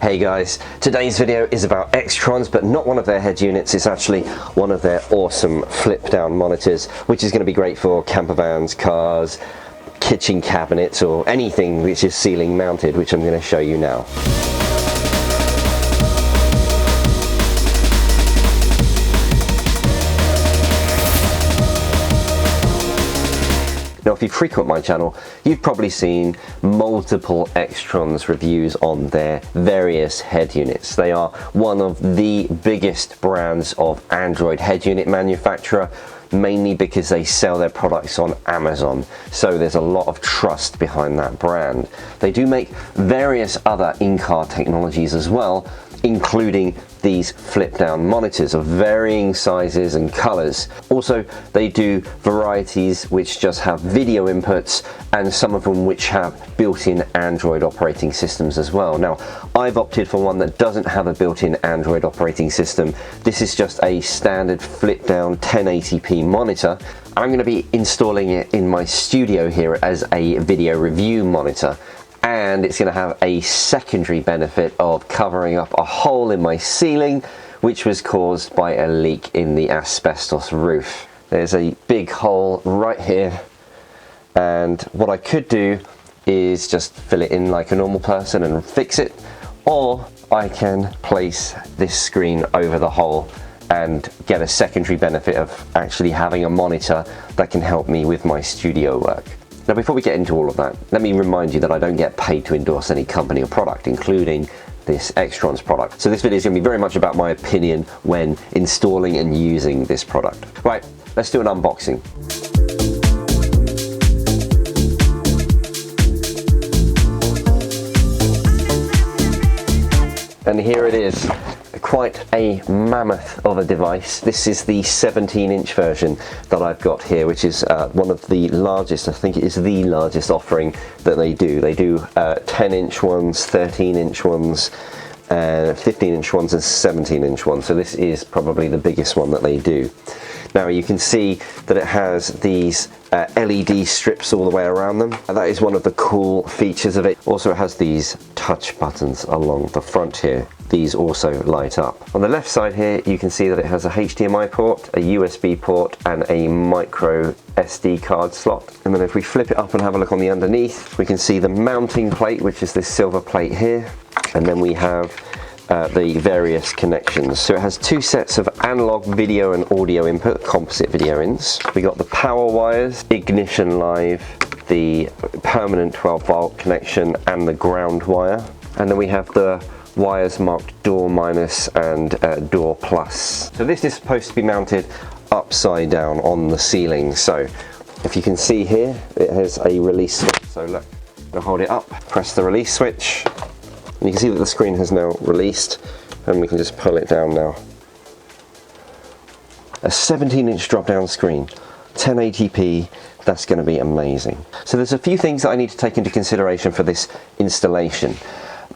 Hey guys, today's video is about Xtrons, but not one of their head units. It's actually one of their awesome flip down monitors, which is going to be great for camper vans, cars, kitchen cabinets, or anything which is ceiling mounted, which I'm going to show you now. Now, if you frequent my channel, you've probably seen multiple Xtrons reviews on their various head units. They are one of the biggest brands of Android head unit manufacturer, mainly because they sell their products on Amazon. So there's a lot of trust behind that brand. They do make various other in-car technologies as well, including these flip down monitors of varying sizes and colors. Also, they do varieties which just have video inputs, and some of them which have built-in Android operating systems as well. Now, I've opted for one that doesn't have a built-in Android operating system. This is just a standard flip down 1080p monitor. I'm going to be installing it in my studio here as a video review monitor. And it's going to have a secondary benefit of covering up a hole in my ceiling, which was caused by a leak in the asbestos roof. There's a big hole right here, and what I could do is just fill it in like a normal person and fix it, or I can place this screen over the hole and get a secondary benefit of actually having a monitor that can help me with my studio work. Now, before we get into all of that, let me remind you that I don't get paid to endorse any company or product, including this Xtrons product. So this video is going to be very much about my opinion when installing and using this product. Right, let's do an unboxing. And here it is. Quite a mammoth of a device. This is the 17-inch version that I've got here, which is one of the largest, I think it is the largest offering that they do. They do 10-inch ones, 13-inch ones, 15-inch ones and 17-inch ones. So this is probably the biggest one that they do. Now you can see that it has these LED strips all the way around them. And that is one of the cool features of it. Also, it has these touch buttons along the front here. These also light up. On the left side here, you can see that it has a HDMI port, a USB port, and a micro SD card slot. And then if we flip it up and have a look on the underneath, we can see the mounting plate, which is this silver plate here. And then we have the various connections. So it has two sets of analog video and audio input, composite video ins. We got the power wires, ignition live, the permanent 12-volt connection, and the ground wire. And then we have the wires marked door minus and door plus. So this is supposed to be mounted upside down on the ceiling. So if you can see here, it has a release switch. So look, I'm gonna hold it up, press the release switch, and you can see that the screen has now released, and we can just pull it down now. A 17-inch drop-down screen, 1080p, that's going to be amazing. So there's a few things that I need to take into consideration for this installation.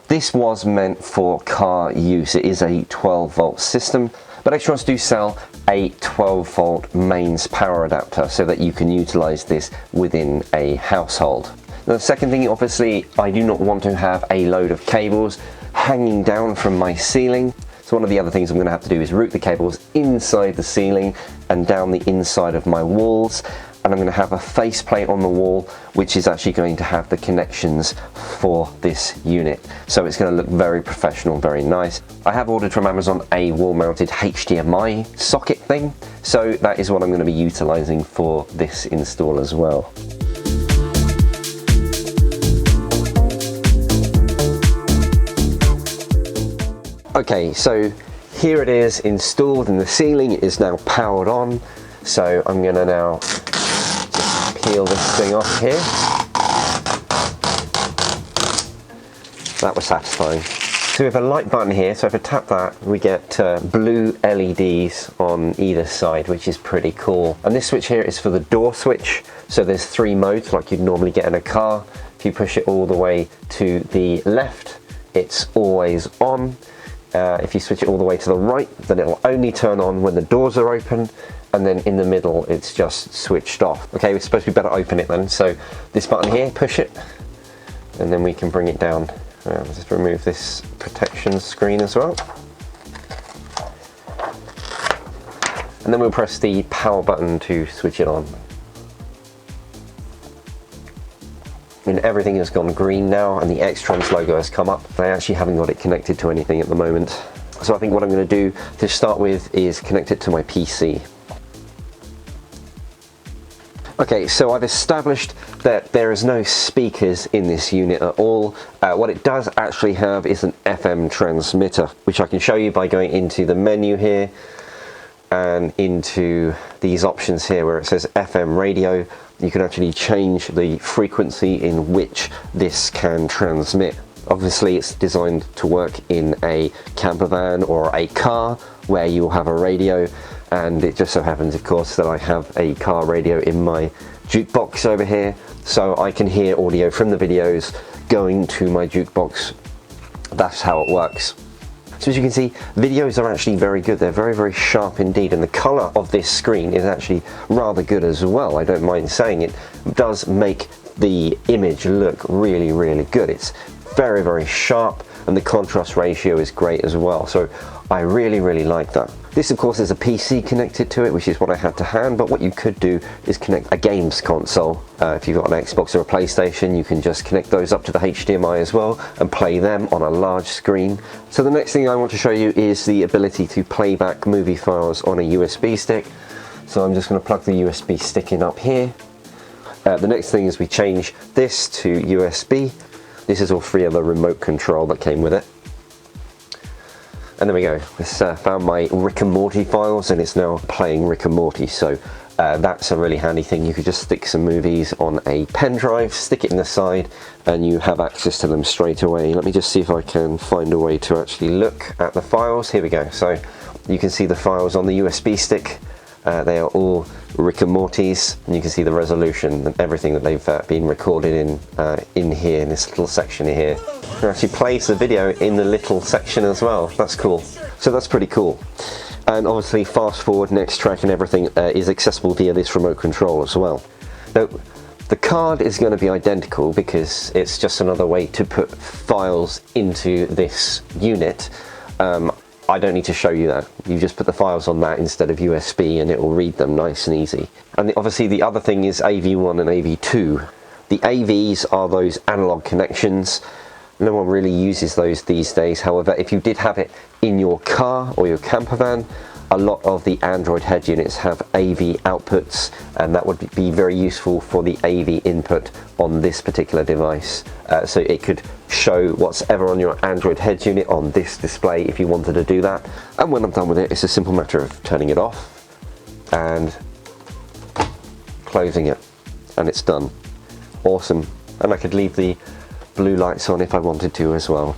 This was meant for car use. It is a 12-volt system, but Xtrons do sell a 12-volt mains power adapter so that you can utilize this within a household. The second thing, obviously, I do not want to have a load of cables hanging down from my ceiling. So one of the other things I'm going to have to do is route the cables inside the ceiling and down the inside of my walls. And I'm going to have a faceplate on the wall, which is actually going to have the connections for this unit. So it's going to look very professional, very nice. I have ordered from Amazon a wall-mounted HDMI socket thing. So that is what I'm going to be utilizing for this install as well. Okay, so here it is installed in the ceiling. It is now powered on. So I'm going to now just peel this thing off here. That was satisfying. So we have a light button here, so if I tap that, we get blue LEDs on either side, which is pretty cool. And this switch here is for the door switch. So there's 3 modes like you'd normally get in a car. If you push it all the way to the left, it's always on. If you switch it all the way to the right, then it'll only turn on when the doors are open, and then in the middle it's just switched off. Okay, we're supposed to be better open it then. So this button here, push it, and then we can bring it down Just remove this protection screen as well. And then we'll press the power button to switch it on. And everything has gone green now, and the Xtrons logo has come up. I actually haven't got it connected to anything at the moment. So I think what I'm going to do to start with is connect it to my PC. Okay, so I've established that there is no speakers in this unit at all. What it does actually have is an FM transmitter, which I can show you by going into the menu here and into these options here where it says FM radio. You can actually change the frequency in which this can transmit. Obviously it's designed to work in a camper van or a car where you'll have a radio, and it just so happens of course that I have a car radio in my jukebox over here, so I can hear audio from the videos going to my jukebox. That's how it works. So as you can see, videos are actually very good. They're very, very sharp indeed, and the color of this screen is actually rather good as well. I don't mind saying it does make the image look really, really good. It's very, very sharp, and the contrast ratio is great as well. So I really, really like that. This of course is a PC connected to it, which is what I had to hand, but what you could do is connect a games console. If you've got an Xbox or a PlayStation, you can just connect those up to the HDMI as well and play them on a large screen. So the next thing I want to show you is the ability to play back movie files on a USB stick. So I'm just going to plug the USB stick in up here. The next thing is we change this to USB. This is all free of the remote control that came with it. And there we go, it's found my Rick and Morty files, and it's now playing Rick and Morty, so that's a really handy thing. You could just stick some movies on a pen drive, stick it in the side, and you have access to them straight away. Let me just see if I can find a way to actually look at the files. Here we go, so you can see the files on the USB stick. They are all Rick and Morty's, and you can see the resolution and everything that they've been recorded in here, in this little section here. It actually plays the video in the little section as well. That's cool. So that's pretty cool. And obviously fast forward, next track and everything is accessible via this remote control as well. Now, the card is going to be identical because it's just another way to put files into this unit. I don't need to show you that. You just put the files on that instead of USB and it will read them nice and easy. And obviously the other thing is AV1 and AV2. The AVs are those analog connections. No one really uses those these days. However, if you did have it in your car or your camper van, a lot of the Android head units have AV outputs, and that would be very useful for the AV input on this particular device. So it could show what's ever on your Android head unit on this display if you wanted to do that. And when I'm done with it, it's a simple matter of turning it off and closing it, and it's done. Awesome. And I could leave the blue lights on if I wanted to as well.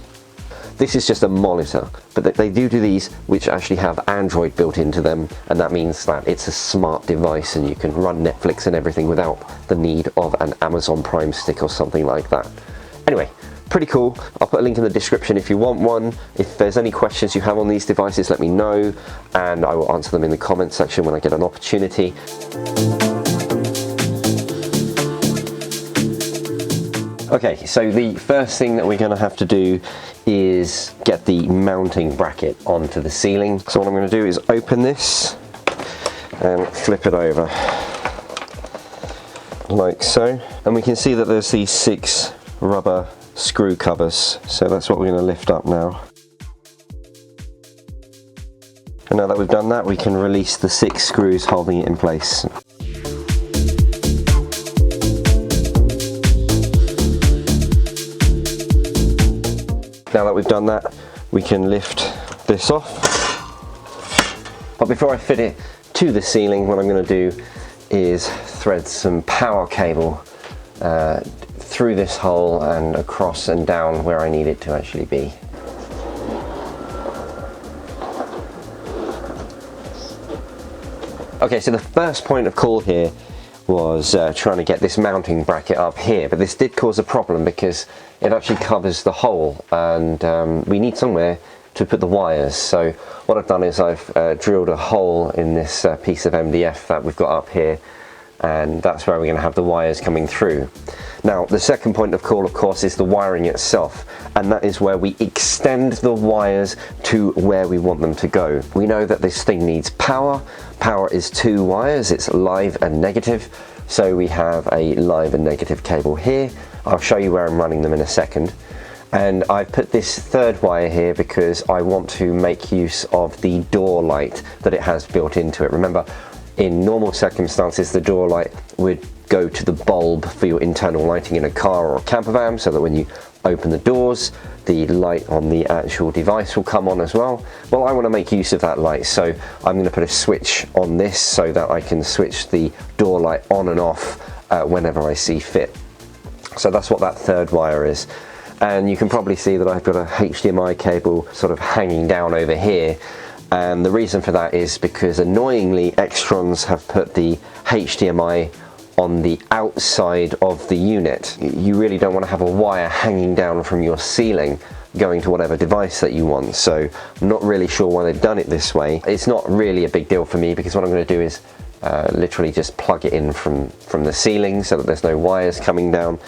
This is just a monitor, but they do these which actually have Android built into them, and that means that it's a smart device and you can run Netflix and everything without the need of an Amazon Prime stick or something like that. Anyway, pretty cool. I'll put a link in the description if you want one. If there's any questions you have on these devices, let me know, and I will answer them in the comments section when I get an opportunity. Okay, so the first thing that we're going to have to do is get the mounting bracket onto the ceiling. So what I'm going to do is open this and flip it over like so, and we can see that there's these 6 rubber screw covers, so that's what we're going to lift up now. And now that we've done that, we can release the 6 screws holding it in place. Now that we've done that, we can lift this off. But before I fit it to the ceiling, what I'm going to do is thread some power cable through this hole and across and down where I need it to actually be. Okay, so the first point of call here was trying to get this mounting bracket up here, but this did cause a problem because it actually covers the hole, and we need somewhere to put the wires. So what I've done is I've drilled a hole in this piece of MDF that we've got up here, and that's where we're going to have the wires coming through. Now the second point of call, of course, is the wiring itself, and that is where we extend the wires to where we want them to go. We know that this thing needs power. Power is 2 wires, it's live and negative, so we have a live and negative cable here. I'll show you where I'm running them in a second. And I've put this third wire here because I want to make use of the door light that it has built into it. Remember, in normal circumstances, the door light would go to the bulb for your internal lighting in a car or a camper van, so that when you open the doors, the light on the actual device will come on as well. Well, I want to make use of that light, so I'm going to put a switch on this so that I can switch the door light on and off whenever I see fit. So that's what that third wire is. And you can probably see that I've got a HDMI cable sort of hanging down over here. And the reason for that is because annoyingly Xtrons have put the HDMI on the outside of the unit. You really don't want to have a wire hanging down from your ceiling going to whatever device that you want. So I'm not really sure why they've done it this way. It's not really a big deal for me because what I'm going to do is literally just plug it in from the ceiling so that there's no wires coming down.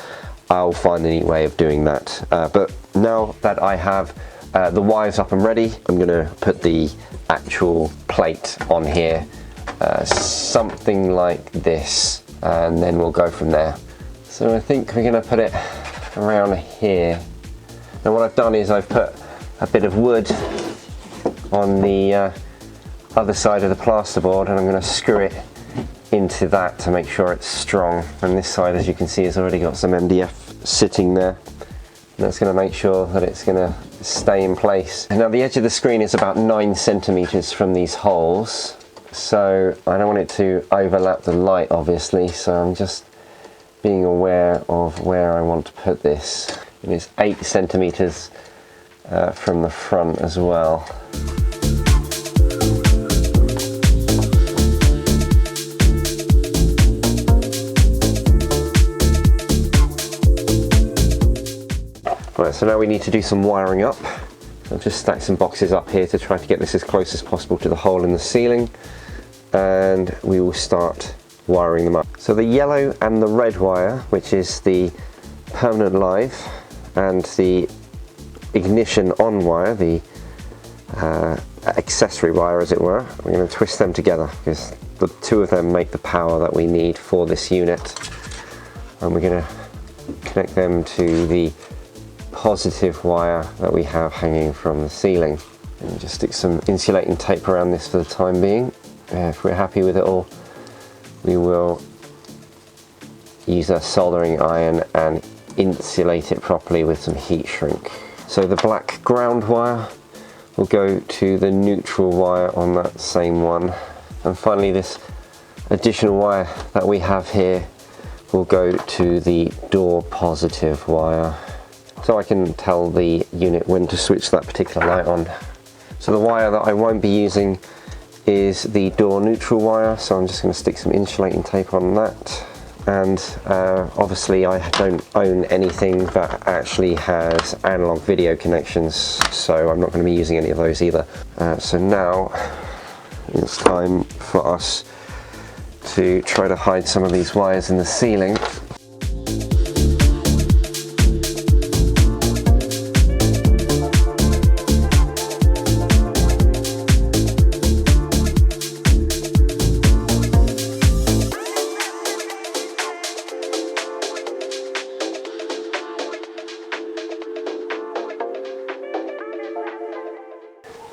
I'll find a neat way of doing that. But now that I have the wires up and ready, I'm going to put the actual plate on here, something like this, and then we'll go from there. So I think we're going to put it around here. And what I've done is I've put a bit of wood on the other side of the plasterboard, and I'm going to screw it into that to make sure it's strong. And this side, as you can see, has already got some MDF sitting there. And that's going to make sure that it's going to stay in place. Now the edge of the screen is about 9 centimeters from these holes, so I don't want it to overlap the light, obviously, so I'm just being aware of where I want to put this. It is 8 centimeters from the front as well. Right, so now we need to do some wiring up. I've just stacked some boxes up here to try to get this as close as possible to the hole in the ceiling, and we will start wiring them up. So the yellow and the red wire, which is the permanent live, and the ignition on wire, the accessory wire as it were, we're going to twist them together because the two of them make the power that we need for this unit. And we're going to connect them to the positive wire that we have hanging from the ceiling, and just stick some insulating tape around this for the time being. If we're happy with it all, we will use a soldering iron and insulate it properly with some heat shrink. So the black ground wire will go to the neutral wire on that same one, and finally this additional wire that we have here will go to the door positive wire, so I can tell the unit when to switch that particular light on. So the wire that I won't be using is the door neutral wire, so I'm just going to stick some insulating tape on that. And obviously I don't own anything that actually has analog video connections, so I'm not going to be using any of those either. So now it's time for us to try to hide some of these wires in the ceiling.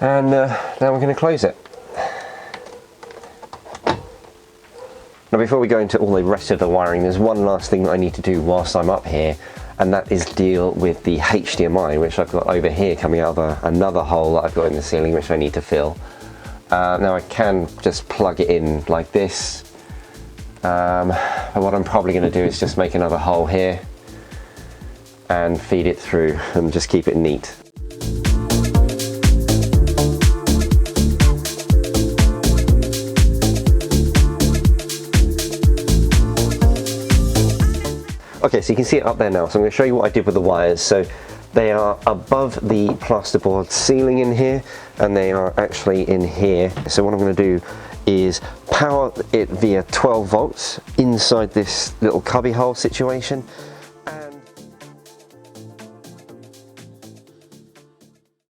And now we're going to close it. Now before we go into all the rest of the wiring, there's one last thing that I need to do whilst I'm up here, and that is deal with the HDMI, which I've got over here coming out of another hole that I've got in the ceiling which I need to fill. Now I can just plug it in like this, but what I'm probably going to do is just make another hole here and feed it through and just keep it neat. Okay, so you can see it up there now, so I'm going to show you what I did with the wires. So they are above the plasterboard ceiling in here, and they are actually in here. So what I'm going to do is power it via 12 volts inside this little cubby hole situation,